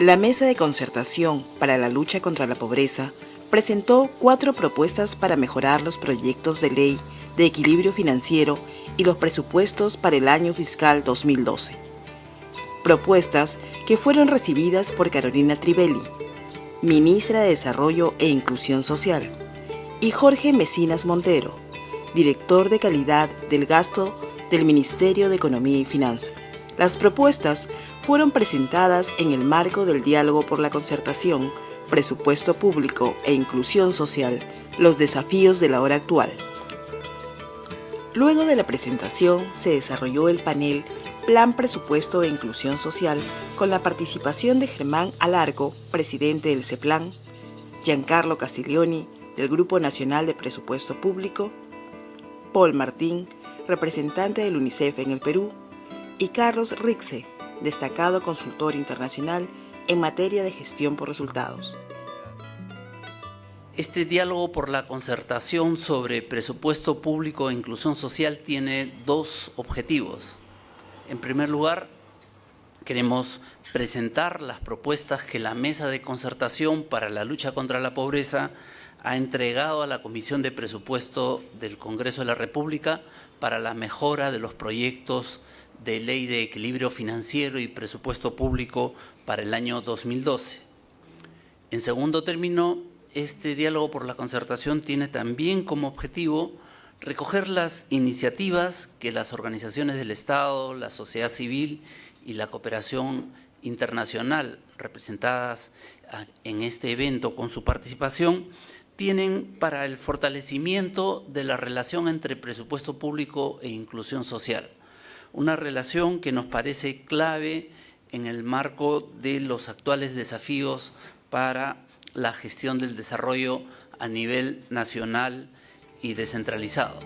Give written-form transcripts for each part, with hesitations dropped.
La Mesa de Concertación para la Lucha contra la Pobreza presentó 4 propuestas para mejorar los proyectos de ley de equilibrio financiero y los presupuestos para el año fiscal 2012. Propuestas que fueron recibidas por Carolina Trivelli, ministra de Desarrollo e Inclusión Social, y Jorge Mecinas Montero, director de calidad del gasto del Ministerio de Economía y Finanzas. Las propuestas fueron presentadas en el marco del diálogo por la concertación, presupuesto público e inclusión social, los desafíos de la hora actual. Luego de la presentación se desarrolló el panel Plan Presupuesto e Inclusión Social con la participación de Germán Alarco, presidente del CEPLAN, Giancarlo Castiglioni, del Grupo Nacional de Presupuesto Público, Paul Martín, representante del UNICEF en el Perú, y Carlos Rixe, destacado consultor internacional en materia de gestión por resultados. Este diálogo por la concertación sobre presupuesto público e inclusión social tiene 2 objetivos. En primer lugar, queremos presentar las propuestas que la Mesa de Concertación para la Lucha contra la Pobreza ha entregado a la Comisión de Presupuesto del Congreso de la República para la mejora de los proyectos de ley de equilibrio financiero y presupuesto público para el año 2012. En segundo término, este diálogo por la concertación tiene también como objetivo recoger las iniciativas que las organizaciones del Estado, la sociedad civil y la cooperación internacional representadas en este evento con su participación tienen para el fortalecimiento de la relación entre presupuesto público e inclusión social. Una relación que nos parece clave en el marco de los actuales desafíos para la gestión del desarrollo a nivel nacional y descentralizado.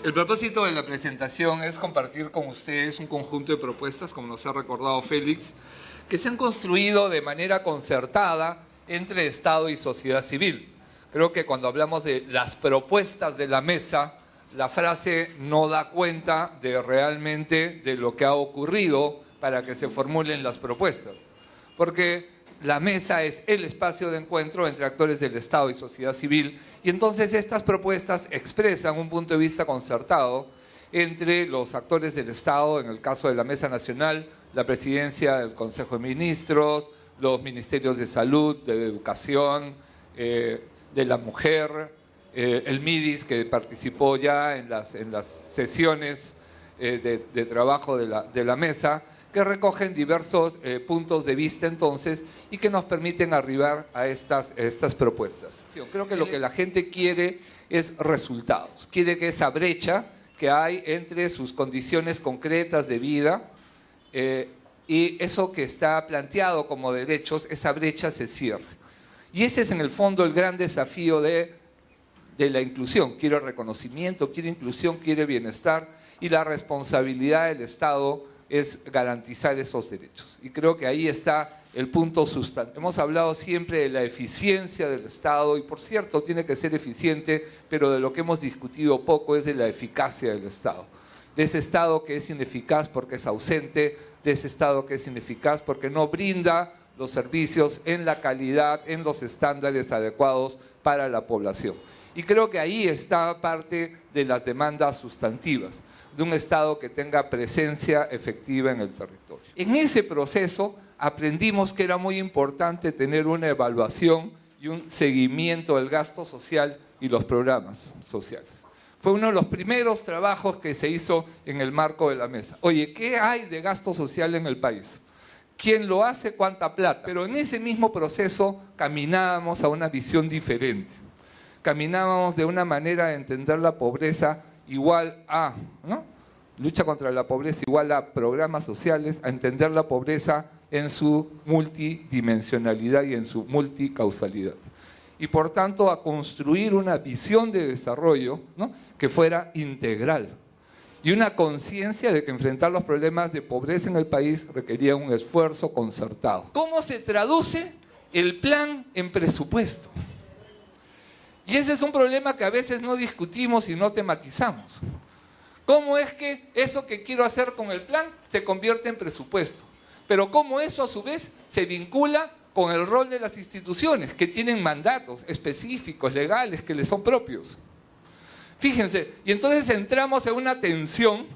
El propósito de la presentación es compartir con ustedes un conjunto de propuestas, como nos ha recordado Félix, que se han construido de manera concertada entre Estado y sociedad civil. Creo que cuando hablamos de las propuestas de la mesa, la frase no da cuenta de realmente de lo que ha ocurrido para que se formulen las propuestas. Porque la mesa es el espacio de encuentro entre actores del Estado y sociedad civil, y entonces estas propuestas expresan un punto de vista concertado entre los actores del Estado, en el caso de la Mesa Nacional, la Presidencia del Consejo de Ministros, los Ministerios de Salud, de Educación, de la Mujer, el MIDIS, que participó ya en las sesiones de trabajo de la mesa, que recogen diversos puntos de vista entonces y que nos permiten arribar a estas propuestas. Creo que lo que la gente quiere es resultados, quiere que esa brecha que hay entre sus condiciones concretas de vida y eso que está planteado como derechos, esa brecha se cierre. Y ese es en el fondo el gran desafío de la inclusión. Quiere reconocimiento, quiere inclusión, quiere bienestar, y la responsabilidad del Estado es garantizar esos derechos. Y creo que ahí está el punto sustantivo. Hemos hablado siempre de la eficiencia del Estado, y por cierto tiene que ser eficiente, pero de lo que hemos discutido poco es de la eficacia del Estado. De ese Estado que es ineficaz porque es ausente, de ese Estado que es ineficaz porque no brinda los servicios en la calidad, en los estándares adecuados para la población. Y creo que ahí está parte de las demandas sustantivas de un Estado que tenga presencia efectiva en el territorio. En ese proceso aprendimos que era muy importante tener una evaluación y un seguimiento del gasto social y los programas sociales. Fue uno de los primeros trabajos que se hizo en el marco de la mesa. Oye, ¿qué hay de gasto social en el país? ¿Quién lo hace? ¿Cuánta plata? Pero en ese mismo proceso caminábamos a una visión diferente. Caminábamos de una manera de entender la pobreza igual a, ¿no? Lucha contra la pobreza igual a programas sociales, a entender la pobreza en su multidimensionalidad y en su multicausalidad. Y por tanto a construir una visión de desarrollo, ¿no?, que fuera integral. Y una conciencia de que enfrentar los problemas de pobreza en el país requería un esfuerzo concertado. ¿Cómo se traduce el plan en presupuesto? Y ese es un problema que a veces no discutimos y no tematizamos. ¿Cómo es que eso que quiero hacer con el plan se convierte en presupuesto? Pero cómo eso a su vez se vincula con el rol de las instituciones que tienen mandatos específicos, legales, que les son propios. Fíjense, y entonces entramos en una tensión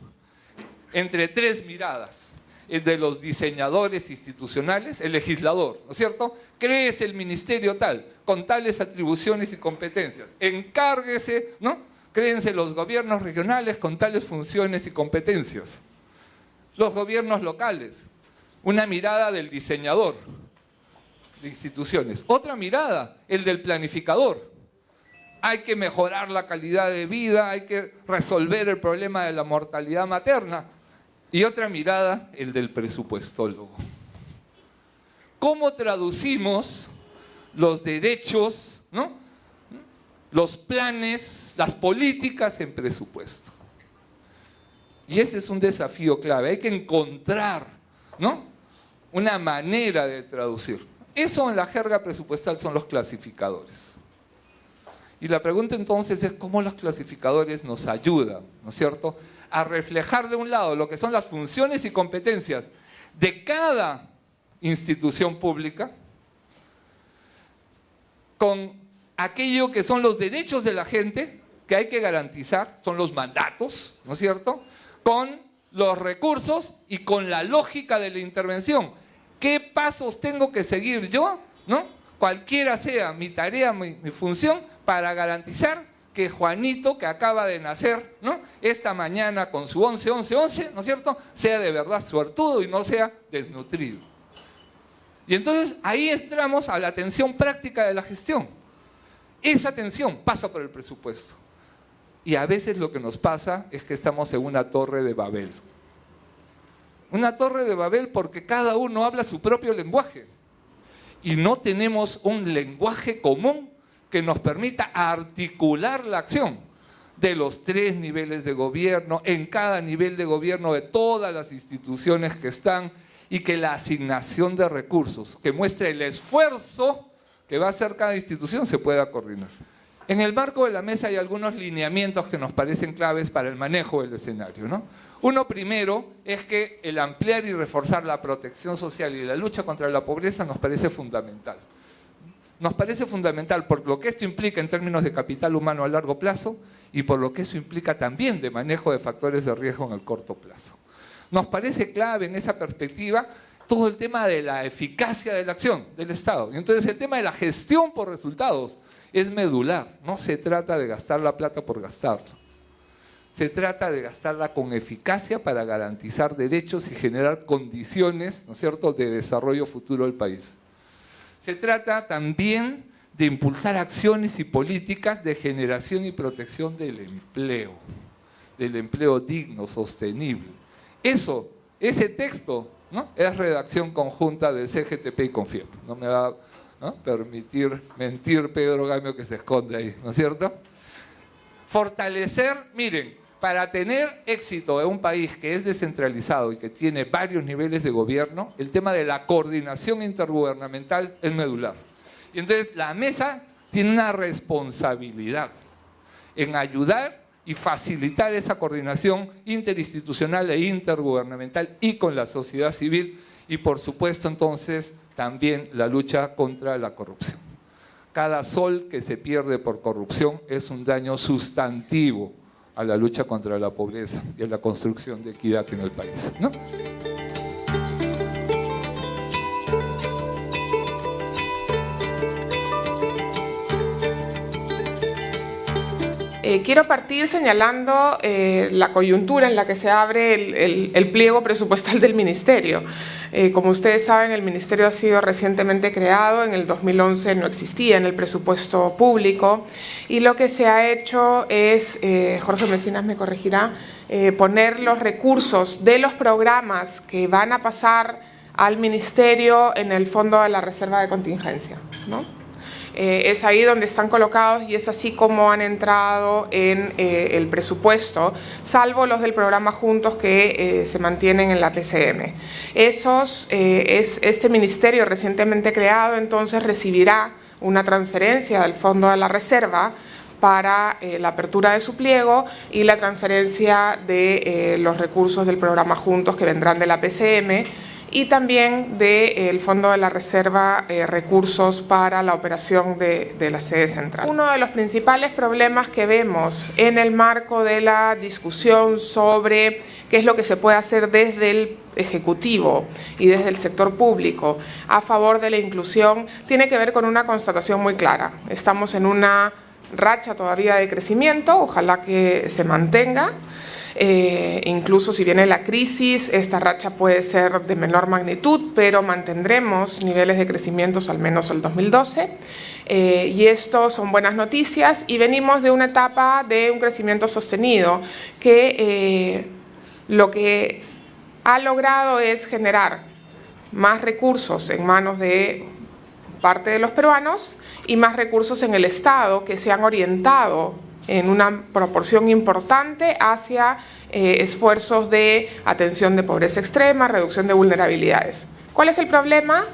entre tres miradas. El de los diseñadores institucionales, el legislador, ¿no es cierto? Créese el ministerio tal, con tales atribuciones y competencias. Encárguese, ¿no? Créense los gobiernos regionales con tales funciones y competencias. Los gobiernos locales, una mirada del diseñador de instituciones. Otra mirada, el del planificador. Hay que mejorar la calidad de vida, hay que resolver el problema de la mortalidad materna. Y otra mirada, el del presupuestólogo. ¿Cómo traducimos los derechos, ¿no?, los planes, las políticas en presupuesto? Y ese es un desafío clave. Hay que encontrar, ¿no?, una manera de traducir. Eso en la jerga presupuestal son los clasificadores. Y la pregunta entonces es cómo los clasificadores nos ayudan, ¿no es cierto?, a reflejar de un lado lo que son las funciones y competencias de cada institución pública con aquello que son los derechos de la gente que hay que garantizar, son los mandatos, ¿no es cierto?, con los recursos y con la lógica de la intervención. ¿Qué pasos tengo que seguir yo, ¿no?, cualquiera sea mi tarea, mi función, para garantizar que Juanito, que acaba de nacer, ¿no?, esta mañana con su 11-11-11, ¿no es cierto?, sea de verdad suertudo y no sea desnutrido? Y entonces ahí entramos a la atención práctica de la gestión. Esa atención pasa por el presupuesto. Y a veces lo que nos pasa es que estamos en una torre de Babel. Una torre de Babel porque cada uno habla su propio lenguaje. Y no tenemos un lenguaje común que nos permita articular la acción de los tres niveles de gobierno, en cada nivel de gobierno de todas las instituciones que están, y que la asignación de recursos, que muestre el esfuerzo que va a hacer cada institución, se pueda coordinar. En el marco de la mesa hay algunos lineamientos que nos parecen claves para el manejo del escenario, ¿no? Uno primero es que el ampliar y reforzar la protección social y la lucha contra la pobreza nos parece fundamental. Nos parece fundamental por lo que esto implica en términos de capital humano a largo plazo y por lo que eso implica también de manejo de factores de riesgo en el corto plazo. Nos parece clave en esa perspectiva todo el tema de la eficacia de la acción del Estado. Y entonces el tema de la gestión por resultados es medular. No se trata de gastar la plata por gastarla. Se trata de gastarla con eficacia para garantizar derechos y generar condiciones, ¿no es cierto?, de desarrollo futuro del país. Se trata también de impulsar acciones y políticas de generación y protección del empleo digno, sostenible. Ese texto, ¿no?, es redacción conjunta del CGTP y Confiep. No me va a permitir mentir Pedro Gamio, que se esconde ahí, ¿no es cierto? Fortalecer, miren, para tener éxito en un país que es descentralizado y que tiene varios niveles de gobierno, el tema de la coordinación intergubernamental es medular. Y entonces la mesa tiene una responsabilidad en ayudar y facilitar esa coordinación interinstitucional e intergubernamental y con la sociedad civil y por supuesto entonces también la lucha contra la corrupción. Cada sol que se pierde por corrupción es un daño sustantivo a la lucha contra la pobreza y a la construcción de equidad en el país, ¿no? Quiero partir señalando la coyuntura en la que se abre el pliego presupuestal del Ministerio. Como ustedes saben, el Ministerio ha sido recientemente creado, en el 2011 no existía en el presupuesto público y lo que se ha hecho es, Jorge Mecinas me corregirá, poner los recursos de los programas que van a pasar al Ministerio en el Fondo de la Reserva de Contingencia, ¿no? Es ahí donde están colocados y es así como han entrado en el presupuesto, salvo los del programa Juntos que se mantienen en la PCM. Este ministerio recientemente creado entonces recibirá una transferencia del Fondo de la Reserva para la apertura de su pliego y la transferencia de los recursos del programa Juntos que vendrán de la PCM y también del Fondo de la Reserva recursos para la operación de la sede central. Uno de los principales problemas que vemos en el marco de la discusión sobre qué es lo que se puede hacer desde el Ejecutivo y desde el sector público a favor de la inclusión tiene que ver con una constatación muy clara. Estamos en una racha todavía de crecimiento, ojalá que se mantenga. Incluso si viene la crisis, esta racha puede ser de menor magnitud, pero mantendremos niveles de crecimiento al menos el 2012. Y esto son buenas noticias y venimos de una etapa de un crecimiento sostenido que lo que ha logrado es generar más recursos en manos de parte de los peruanos y más recursos en el Estado que se han orientado en una proporción importante hacia esfuerzos de atención de pobreza extrema, reducción de vulnerabilidades. ¿Cuál es el problema?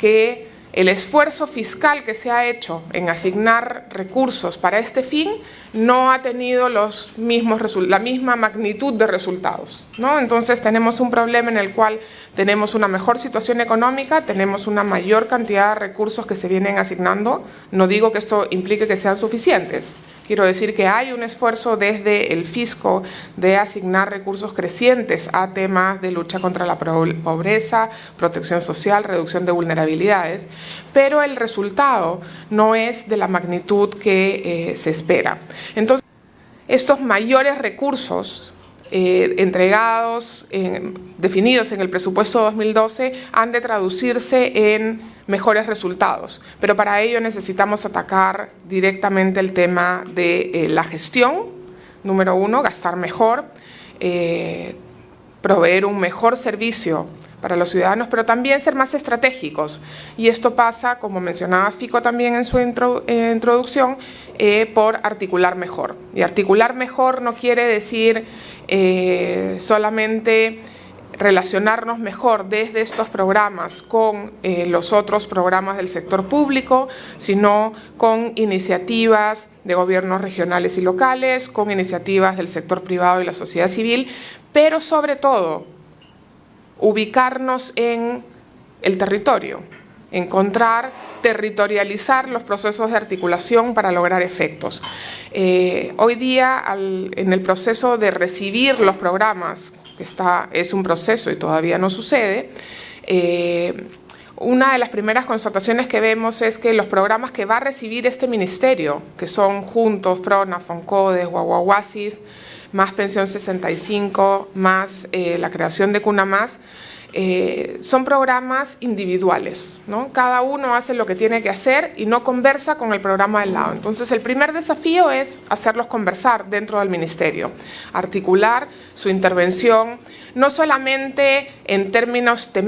Que el esfuerzo fiscal que se ha hecho en asignar recursos para este fin no ha tenido la misma magnitud de resultados, ¿no? Entonces tenemos un problema en el cual tenemos una mejor situación económica, tenemos una mayor cantidad de recursos que se vienen asignando. No digo que esto implique que sean suficientes. Quiero decir que hay un esfuerzo desde el fisco de asignar recursos crecientes a temas de lucha contra la pobreza, protección social, reducción de vulnerabilidades, pero el resultado no es de la magnitud que se espera. Entonces, estos mayores recursos entregados, definidos en el presupuesto 2012, han de traducirse en mejores resultados. Pero para ello necesitamos atacar directamente el tema de la gestión. Número uno, gastar mejor, proveer un mejor servicio para los ciudadanos, pero también ser más estratégicos. Y esto pasa, como mencionaba Fico también en su introducción, por articular mejor. Y articular mejor no quiere decir solamente relacionarnos mejor desde estos programas con los otros programas del sector público, sino con iniciativas de gobiernos regionales y locales, con iniciativas del sector privado y la sociedad civil, pero sobre todo ubicarnos en el territorio, territorializar los procesos de articulación para lograr efectos. Hoy día, en el proceso de recibir los programas, que es un proceso y todavía no sucede, una de las primeras constataciones que vemos es que los programas que va a recibir este ministerio, que son Juntos, PRONA, FONCODES, Guaguaguasis, más Pensión 65, más la creación de Cuna Más, son programas individuales, ¿no? Cada uno hace lo que tiene que hacer y no conversa con el programa del lado. Entonces, el primer desafío es hacerlos conversar dentro del ministerio, articular su intervención, no solamente en términos temáticos,